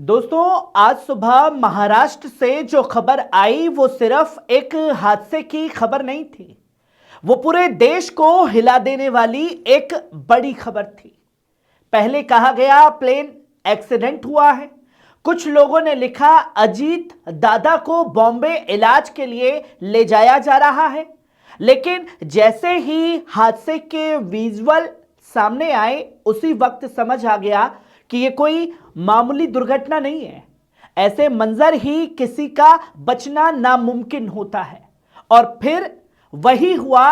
दोस्तों, आज सुबह महाराष्ट्र से जो खबर आई वो सिर्फ एक हादसे की खबर नहीं थी। वो पूरे देश को हिला देने वाली एक बड़ी खबर थी। पहले कहा गया प्लेन एक्सीडेंट हुआ है। कुछ लोगों ने लिखा अजीत दादा को बॉम्बे इलाज के लिए ले जाया जा रहा है। लेकिन जैसे ही हादसे के विजुअल सामने आए उसी वक्त समझ आ गया कि ये कोई मामूली दुर्घटना नहीं है। ऐसे मंजर ही किसी का बचना नामुमकिन होता है। और फिर वही हुआ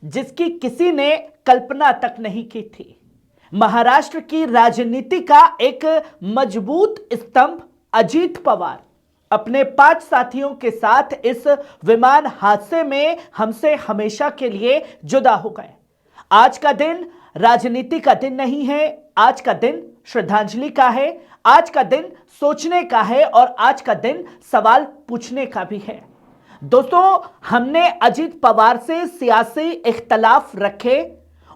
जिसकी किसी ने कल्पना तक नहीं की थी। महाराष्ट्र की राजनीति का एक मजबूत स्तंभ अजीत पवार अपने 5 साथियों के साथ इस विमान हादसे में हमसे हमेशा के लिए जुदा हो गए। आज का दिन राजनीति का दिन नहीं है। आज का दिन श्रद्धांजलि का है। आज का दिन सोचने का है और आज का दिन सवाल पूछने का भी है। दोस्तों, हमने अजीत पवार से सियासी इख्तलाफ रखे,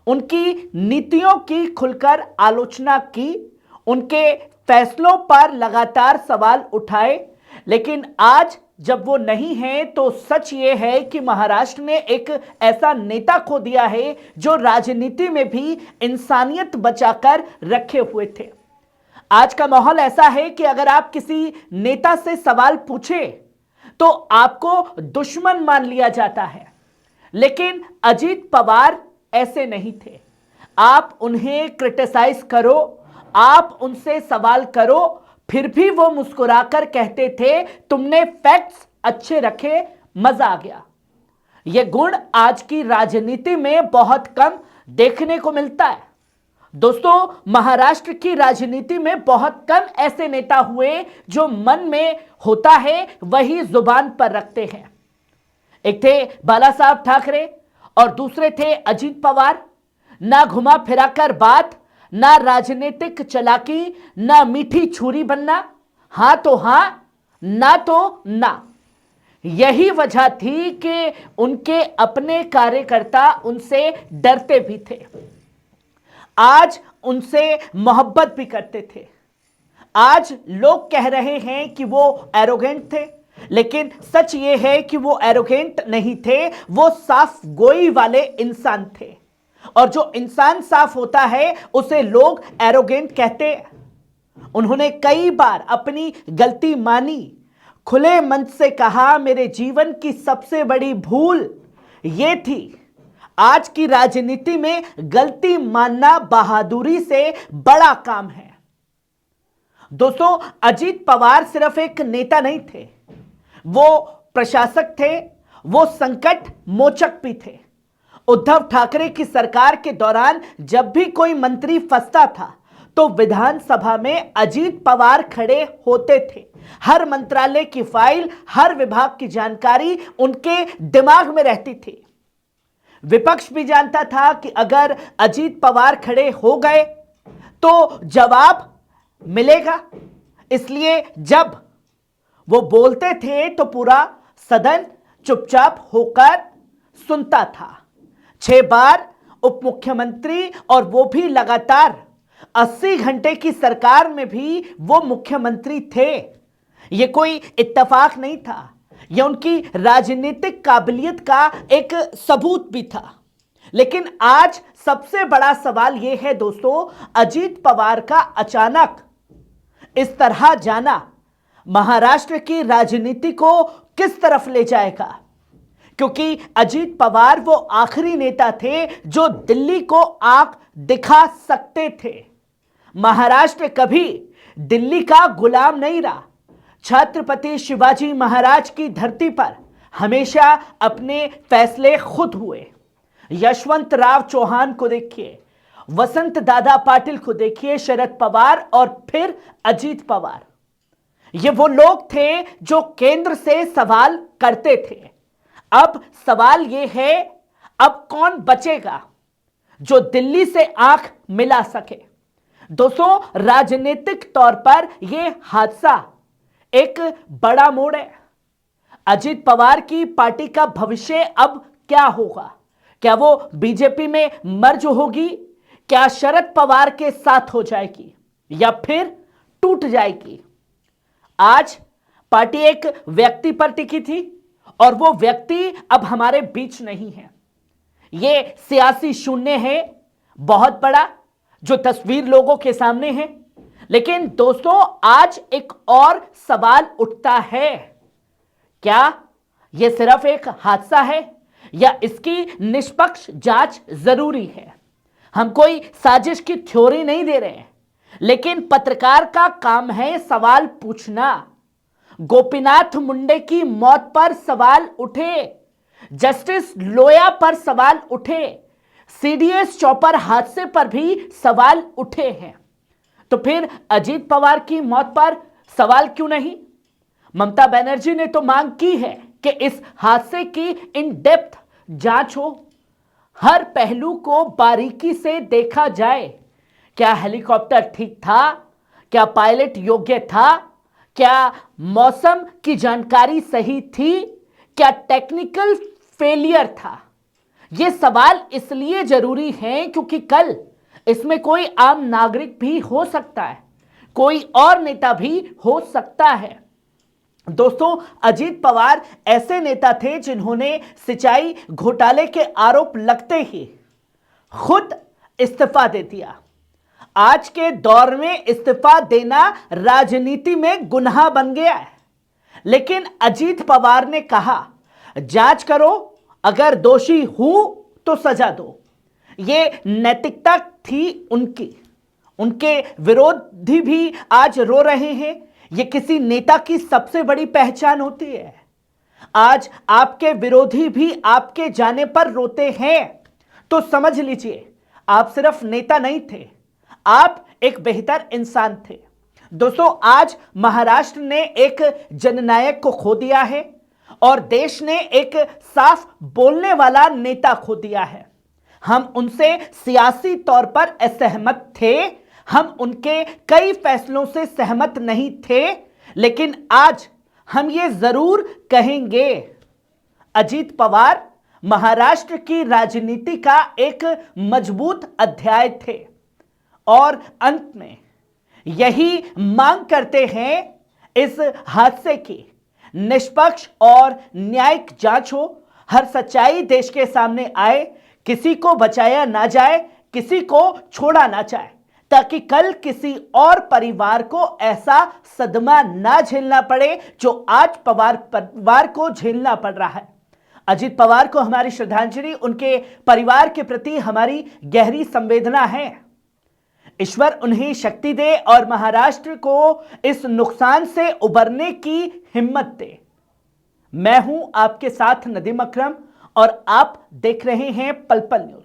उनकी नीतियों की खुलकर आलोचना की, उनके फैसलों पर लगातार सवाल उठाए। लेकिन आज जब वो नहीं है तो सच ये है कि महाराष्ट्र ने एक ऐसा नेता खो दिया है जो राजनीति में भी इंसानियत बचाकर रखे हुए थे। आज का माहौल ऐसा है कि अगर आप किसी नेता से सवाल पूछें तो आपको दुश्मन मान लिया जाता है। लेकिन अजीत पवार ऐसे नहीं थे। आप उन्हें क्रिटिसाइज करो, आप उनसे सवाल करो, फिर भी वो मुस्कुराकर कहते थे तुमने फैक्ट्स अच्छे रखे, मजा आ गया। यह गुण आज की राजनीति में बहुत कम देखने को मिलता है। दोस्तों, महाराष्ट्र की राजनीति में बहुत कम ऐसे नेता हुए जो मन में होता है वही जुबान पर रखते हैं। एक थे बाला साहब ठाकरे और दूसरे थे अजीत पवार। ना घुमा फिराकर बात, ना राजनीतिक चलाकी, ना मीठी छुरी बनना, हां तो हां, ना तो ना। यही वजह थी कि उनके अपने कार्यकर्ता उनसे डरते भी थे, आज उनसे मोहब्बत भी करते थे। आज लोग कह रहे हैं कि वो एरोगेंट थे, लेकिन सच ये है कि वो एरोगेंट नहीं थे, वो साफ गोई वाले इंसान थे। और जो इंसान साफ होता है उसे लोग एरोगेंट कहते हैं। उन्होंने कई बार अपनी गलती मानी, खुले मन से कहा मेरे जीवन की सबसे बड़ी भूल ये थी। आज की राजनीति में गलती मानना बहादुरी से बड़ा काम है। दोस्तों, अजीत पवार सिर्फ एक नेता नहीं थे, वो प्रशासक थे, वो संकट मोचक भी थे। उद्धव ठाकरे की सरकार के दौरान जब भी कोई मंत्री फंसता था तो विधानसभा में अजीत पवार खड़े होते थे। हर मंत्रालय की फाइल, हर विभाग की जानकारी उनके दिमाग में रहती थी। विपक्ष भी जानता था कि अगर अजीत पवार खड़े हो गए तो जवाब मिलेगा। इसलिए जब वो बोलते थे तो पूरा सदन चुपचाप होकर सुनता था। 6 बार उप मुख्यमंत्री और वो भी लगातार 80 घंटे की सरकार में भी वो मुख्यमंत्री थे। ये कोई इत्तेफाक नहीं था, यह उनकी राजनीतिक काबिलियत का एक सबूत भी था। लेकिन आज सबसे बड़ा सवाल यह है दोस्तों, अजीत पवार का अचानक इस तरह जाना महाराष्ट्र की राजनीति को किस तरफ ले जाएगा? क्योंकि अजीत पवार वो आखिरी नेता थे जो दिल्ली को आंख दिखा सकते थे। महाराष्ट्र कभी दिल्ली का गुलाम नहीं रहा। छत्रपति शिवाजी महाराज की धरती पर हमेशा अपने फैसले खुद हुए। यशवंत राव चौहान को देखिए, वसंत दादा पाटिल को देखिए, शरद पवार और फिर अजीत पवार। ये वो लोग थे जो केंद्र से सवाल करते थे। अब सवाल ये है, अब कौन बचेगा जो दिल्ली से आंख मिला सके? दोस्तों, राजनीतिक तौर पर यह हादसा एक बड़ा मोड़ है। अजीत पवार की पार्टी का भविष्य अब क्या होगा? क्या वो बीजेपी में मर्ज होगी? क्या शरद पवार के साथ हो जाएगी या फिर टूट जाएगी? आज पार्टी एक व्यक्ति पर टिकी थी और वो व्यक्ति अब हमारे बीच नहीं है। ये सियासी शून्य है बहुत बड़ा, जो तस्वीर लोगों के सामने है। लेकिन दोस्तों, आज एक और सवाल उठता है, क्या यह सिर्फ एक हादसा है या इसकी निष्पक्ष जांच जरूरी है? हम कोई साजिश की थ्योरी नहीं दे रहे हैं, लेकिन पत्रकार का काम है सवाल पूछना। गोपीनाथ मुंडे की मौत पर सवाल उठे, जस्टिस लोया पर सवाल उठे, सीडीएस चौपर हादसे पर भी सवाल उठे हैं। तो फिर अजीत पवार की मौत पर सवाल क्यों नहीं? ममता बनर्जी ने तो मांग की है कि इस हादसे की इन डेप्थ जांच हो, हर पहलू को बारीकी से देखा जाए। क्या हेलीकॉप्टर ठीक था? क्या पायलट योग्य था? क्या मौसम की जानकारी सही थी? क्या टेक्निकल फेलियर था? ये सवाल इसलिए जरूरी हैं क्योंकि कल इसमें कोई आम नागरिक भी हो सकता है, कोई और नेता भी हो सकता है। दोस्तों, अजीत पवार ऐसे नेता थे जिन्होंने सिंचाई घोटाले के आरोप लगते ही खुद इस्तीफा दे दिया। आज के दौर में इस्तीफा देना राजनीति में गुनाह बन गया है, लेकिन अजीत पवार ने कहा, जांच करो, अगर दोषी हूं तो सजा दो। ये नैतिकता थी उनकी। उनके विरोधी भी आज रो रहे हैं। ये किसी नेता की सबसे बड़ी पहचान होती है। आज आपके विरोधी भी आपके जाने पर रोते हैं, तो समझ लीजिए आप सिर्फ नेता नहीं थे, आप एक बेहतर इंसान थे। दोस्तों, आज महाराष्ट्र ने एक जननायक को खो दिया है और देश ने एक साफ बोलने वाला नेता खो दिया है। हम उनसे सियासी तौर पर असहमत थे, हम उनके कई फैसलों से सहमत नहीं थे, लेकिन आज हम ये जरूर कहेंगे, अजीत पवार महाराष्ट्र की राजनीति का एक मजबूत अध्याय थे और अंत में यही मांग करते हैं इस हादसे की निष्पक्ष और न्यायिक जांच हो, हर सच्चाई देश के सामने आए, किसी को बचाया ना जाए, किसी को छोड़ा ना जाए, ताकि कल किसी और परिवार को ऐसा सदमा ना झेलना पड़े जो आज पवार परिवार को झेलना पड़ रहा है। अजीत पवार को हमारी श्रद्धांजलि, उनके परिवार के प्रति हमारी गहरी संवेदना है। ईश्वर उन्हें शक्ति दे और महाराष्ट्र को इस नुकसान से उबरने की हिम्मत दे। मैं हूं आपके साथ नदीम अकरम और आप देख रहे हैं पल पल न्यूज।